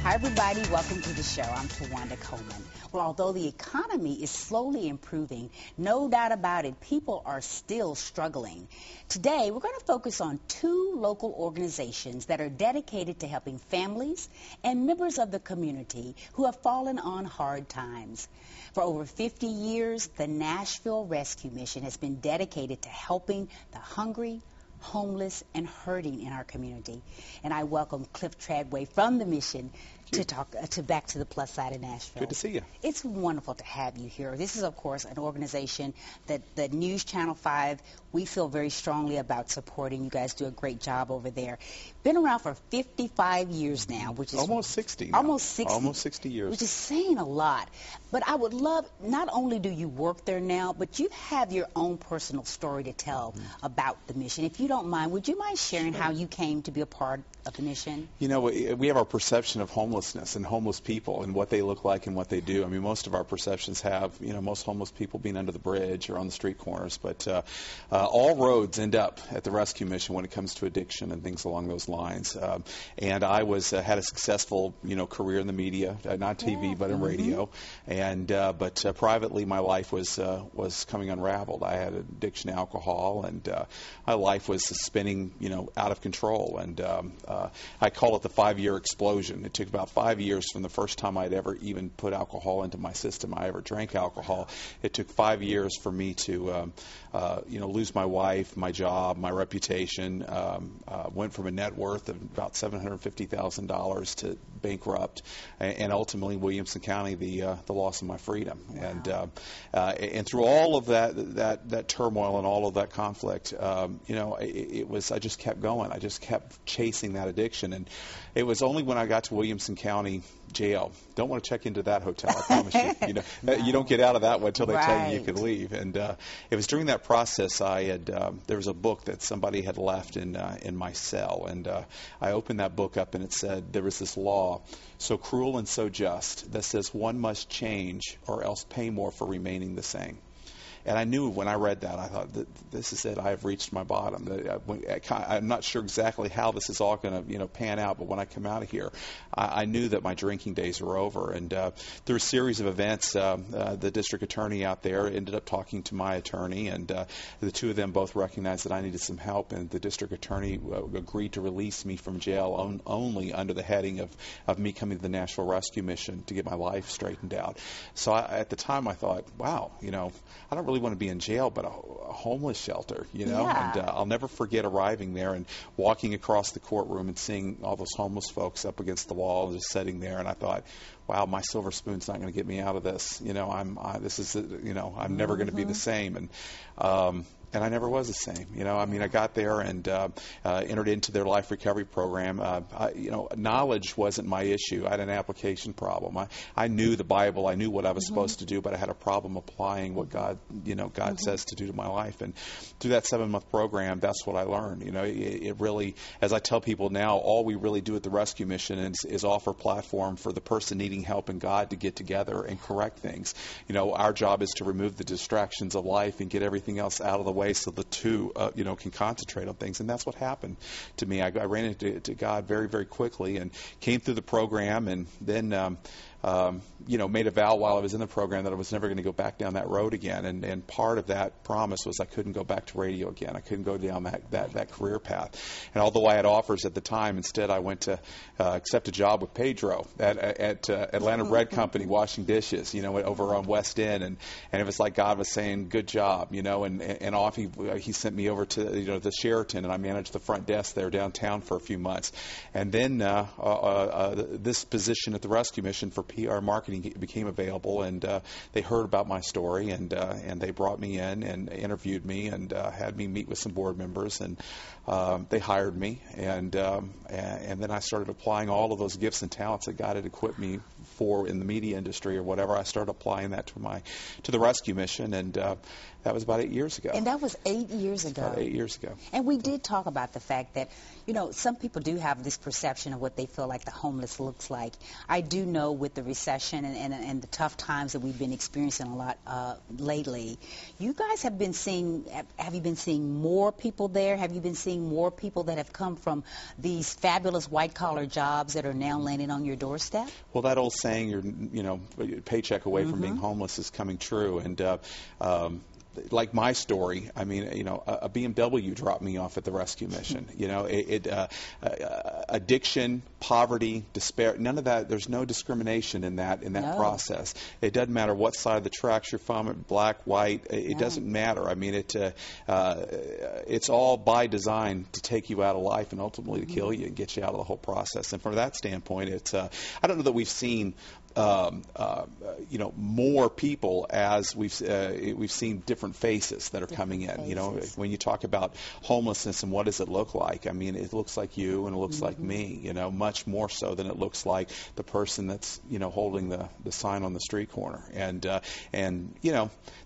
Hi, everybody. Welcome to the show. I'm Tawanda Coleman. Well, although the economy is slowly improving, no doubt about it, people are still struggling. Today, we're going to focus on two local organizations that are dedicated to helping families and members of the community who have fallen on hard times. For over 50 years, the Nashville Rescue Mission has been dedicated to helping the hungry, homeless, and hurting in our community. And I welcome Cliff Tradway from the mission to talk back to the plus side of Nashville. Good to see you. It's wonderful to have you here. This is, of course, an organization that the NewsChannel 5, we feel very strongly about supporting. You guys do a great job over there. Been around for 55 years now, which is almost 60 now. Almost 60. Almost 60 years. Which is saying a lot. But I would love, not only do you work there now, but you have your own personal story to tell about the mission. If you don't mind, would you mind sharing how you came to be a part of the mission? You know, we have our perception of homelessness and homeless people and what they look like and what they do. I mean, most of our perceptions have, most homeless people being under the bridge or on the street corners. But all roads end up at the rescue mission when it comes to addiction and things along those lines. And I had a successful, career in the media, not TV, but in radio. And but privately, my life was coming unraveled. I had addiction to alcohol, and my life was spinning, out of control. And I call it the 5-year explosion. It took about 5 years from the first time I'd ever even put alcohol into my system. I ever drank alcohol. It took 5 years for me to, lose my wife, my job, my reputation. Went from a net worth of about $750,000 to bankrupt, and ultimately Williamson County, the loss of my freedom. Wow. And through all of that turmoil and all of that conflict, it was, I just kept going. I just kept chasing that addiction. And it was only when I got to Williamson County Jail. Don't want to check into that hotel, I promise you. You don't get out of that one until they tell you can leave. And it was during that process there was a book that somebody had left in my cell, and I opened that book up, and it said there was this law so cruel and so just that says one must change or else pay more for remaining the same. And I knew when I read that, I thought, this is it. I have reached my bottom. I'm not sure exactly how this is all going to, pan out. But when I come out of here, I knew that my drinking days were over. And through a series of events, the district attorney out there ended up talking to my attorney, and the two of them both recognized that I needed some help. And the district attorney agreed to release me from jail only under the heading of me coming to the Nashville Rescue Mission to get my life straightened out. So at the time, I thought, wow, I don't really want to be in jail, but a homeless shelter, And I'll never forget arriving there and walking across the courtroom and seeing all those homeless folks up against the wall, just sitting there. And I thought, wow, my silver spoon's not going to get me out of this. I'm never going to be the same. And I never was the same. I got there and entered into their life recovery program. Knowledge wasn't my issue. I had an application problem. I knew the Bible. I knew what I was supposed to do, but I had a problem applying what God says to do to my life. And through that 7-month program, that's what I learned. It really, as I tell people now, all we really do at the rescue mission is offer a platform for the person needing help and God to get together and correct things. Our job is to remove the distractions of life and get everything else out of the way, so the two, can concentrate on things. And that's what happened to me. I ran into God very, very quickly and came through the program, and then made a vow while I was in the program that I was never going to go back down that road again. And part of that promise was I couldn't go back to radio again. I couldn't go down that career path. And although I had offers at the time, instead I went to accept a job with Pedro at Atlanta Bread Company washing dishes, over on West End. And it was like God was saying, good job, and off he sent me over to, the Sheraton, and I managed the front desk there downtown for a few months. And then this position at the rescue mission for PR marketing became available, and they heard about my story, and they brought me in and interviewed me and had me meet with some board members, and they hired me, and then I started applying all of those gifts and talents that God had equipped me before in the media industry or whatever, I started applying that to the rescue mission, and that was about 8 years ago. And that was 8 years ago. About 8 years ago. And we did talk about the fact that, some people do have this perception of what they feel like the homeless looks like. I do know with the recession and the tough times that we've been experiencing a lot lately, you guys have you been seeing more people there? Have you been seeing more people that have come from these fabulous white-collar jobs that are now landing on your doorstep? Well, that old saying, you're paycheck away from being homeless is coming true. And like my story, I mean, a BMW dropped me off at the rescue mission. Addiction, poverty, despair, none of that. There's no discrimination in that process. It doesn't matter what side of the tracks you're from, black, white. It doesn't matter. I mean, it's all by design to take you out of life and ultimately to kill you and get you out of the whole process. And from that standpoint, I don't know that we've seen more people as we've seen different faces that are coming in. When you talk about homelessness and what does it look like? I mean, it looks like you and it looks like me. Much more so than it looks like the person that's holding the sign on the street corner. And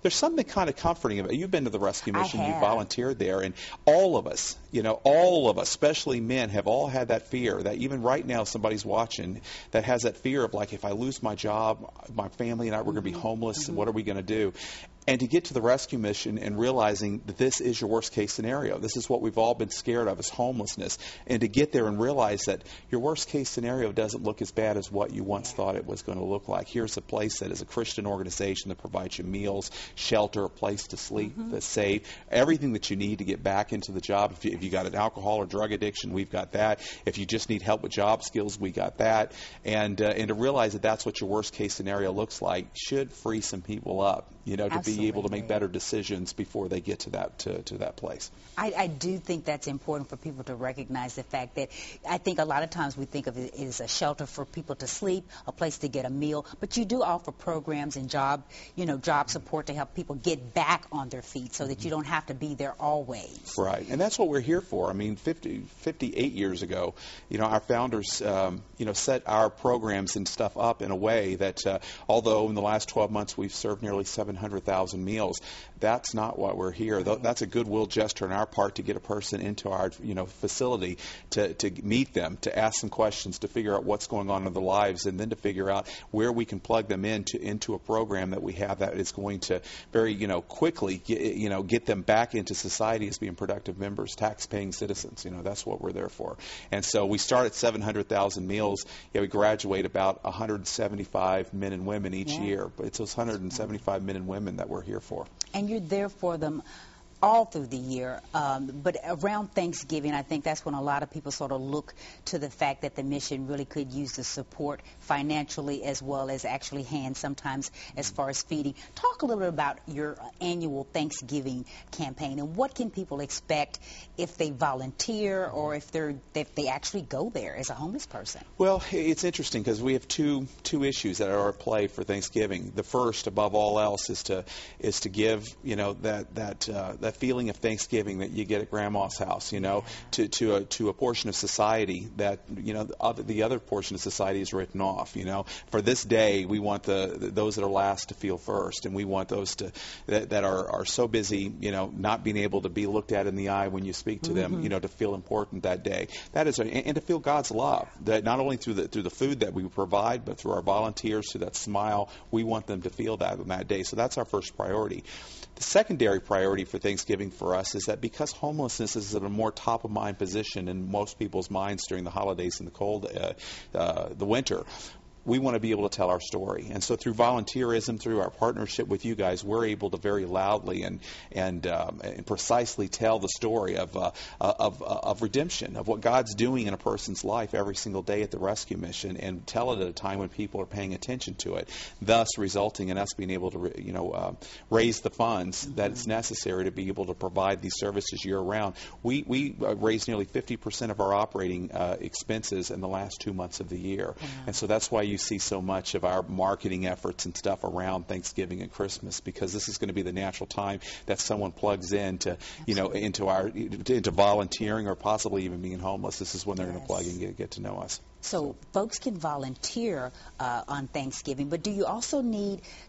there's something kind of comforting about it. You've been to the rescue mission. You volunteered there, and all of us, especially men, have all had that fear that even right now somebody's watching that has that fear of like, if I lose my job, my family and I, we're going to be homeless, and what are we going to do? And to get to the rescue mission and realizing that this is your worst case scenario. This is what we've all been scared of, is homelessness. And to get there and realize that your worst case scenario doesn't look as bad as what you once thought it was going to look like. Here's a place that is a Christian organization that provides you meals, shelter, a place to sleep, that's safe, everything that you need to get back into the job. If you got an alcohol or drug addiction, we've got that. If you just need help with job skills, we got that. And to realize that that's what your worst case scenario looks like should free some people up, to be able to make better decisions before they get to that place. I do think that's important for people to recognize the fact that I think a lot of times we think of it as a shelter for people to sleep, a place to get a meal, but you do offer programs and job support to help people get back on their feet so that you don't have to be there always. Right, and that's what we're here for. I mean, 58 years ago, our founders, set our programs and stuff up in a way that although in the last 12 months we've served nearly 700,000 meals, that's not what we're here. That's a goodwill gesture on our part to get a person into our facility to meet them, to ask them questions, to figure out what's going on in their lives, and then to figure out where we can plug them into a program that we have that is going to very quickly get them back into society as being productive members, tax-paying citizens. That's what we're there for. And so we start at 700,000 meals. We graduate about 175 men and women each year, but it's those 175 men and women that we're here for. And you're there for them all through the year, but around Thanksgiving, I think that's when a lot of people sort of look to the fact that the mission really could use the support financially as well as actually hands sometimes as far as feeding. Talk a little bit about your annual Thanksgiving campaign and what can people expect if they volunteer or if they actually go there as a homeless person. Well, it's interesting because we have two issues that are at play for Thanksgiving. The first, above all else, is to give that feeling of Thanksgiving that you get at Grandma's house, to a portion of society that the other portion of society is written off. For this day, we want those that are last to feel first, and we want those that are so busy, not being able to be looked at in the eye when you speak to them, to feel important that day. That is, and to feel God's love. That not only through the food that we provide, but through our volunteers, through that smile, we want them to feel that on that day. So that's our first priority. The secondary priority for Thanksgiving for us is that because homelessness is at a more top-of-mind position in most people's minds during the holidays and the winter, we want to be able to tell our story. And so through volunteerism, through our partnership with you guys, we're able to very loudly and precisely tell the story of redemption, of what God's doing in a person's life every single day at the rescue mission, and tell it at a time when people are paying attention to it, thus resulting in us being able to raise the funds that it's necessary to be able to provide these services year-round. We raised nearly 50% of our operating expenses in the last 2 months of the year. And so that's why you see so much of our marketing efforts and stuff around Thanksgiving and Christmas, because this is going to be the natural time that someone plugs into, into volunteering or possibly even being homeless. This is when they're going to plug in and get to know us. So folks can volunteer on Thanksgiving, but do you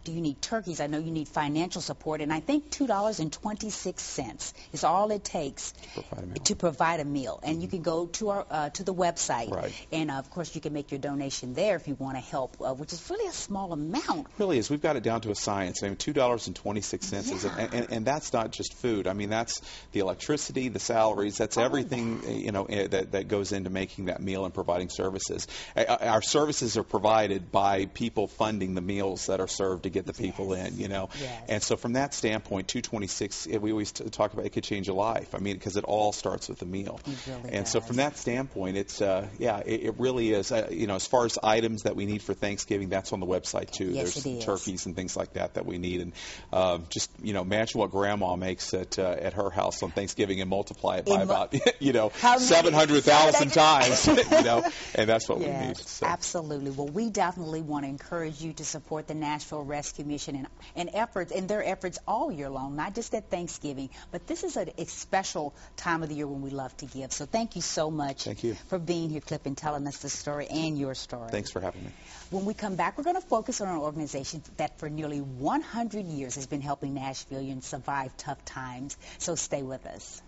need turkeys? I know you need financial support, and I think $2.26 is all it takes to provide a meal. And you can go to the website, and of course you can make your donation there if you want to help, which is really a small amount. It really is. We've got it down to a science. I mean, $2.26 is, and that's not just food. I mean, that's the electricity, the salaries, that's everything that goes into making that meal and providing services. Our services are provided by people funding the meals that are served to get the people in, And so from that standpoint, $2.26, we always talk about it could change a life. I mean, because it all starts with the meal. So from that standpoint, it's, it really is, as far as items that we need for Thanksgiving, that's on the website too. Yes, there's turkeys and things like that we need. And just, imagine what Grandma makes at her house on Thanksgiving and multiply it by about, 700,000 times, and that's what we need. So. Absolutely. Well, we definitely want to encourage you to support the Nashville Rescue Mission and their efforts all year long, not just at Thanksgiving, but this is a special time of the year when we love to give. So thank you so much for being here, Clip, and telling us the story and your story. Thanks for having me. When we come back, we're going to focus on an organization that for nearly 100 years has been helping Nashvilleians survive tough times. So stay with us.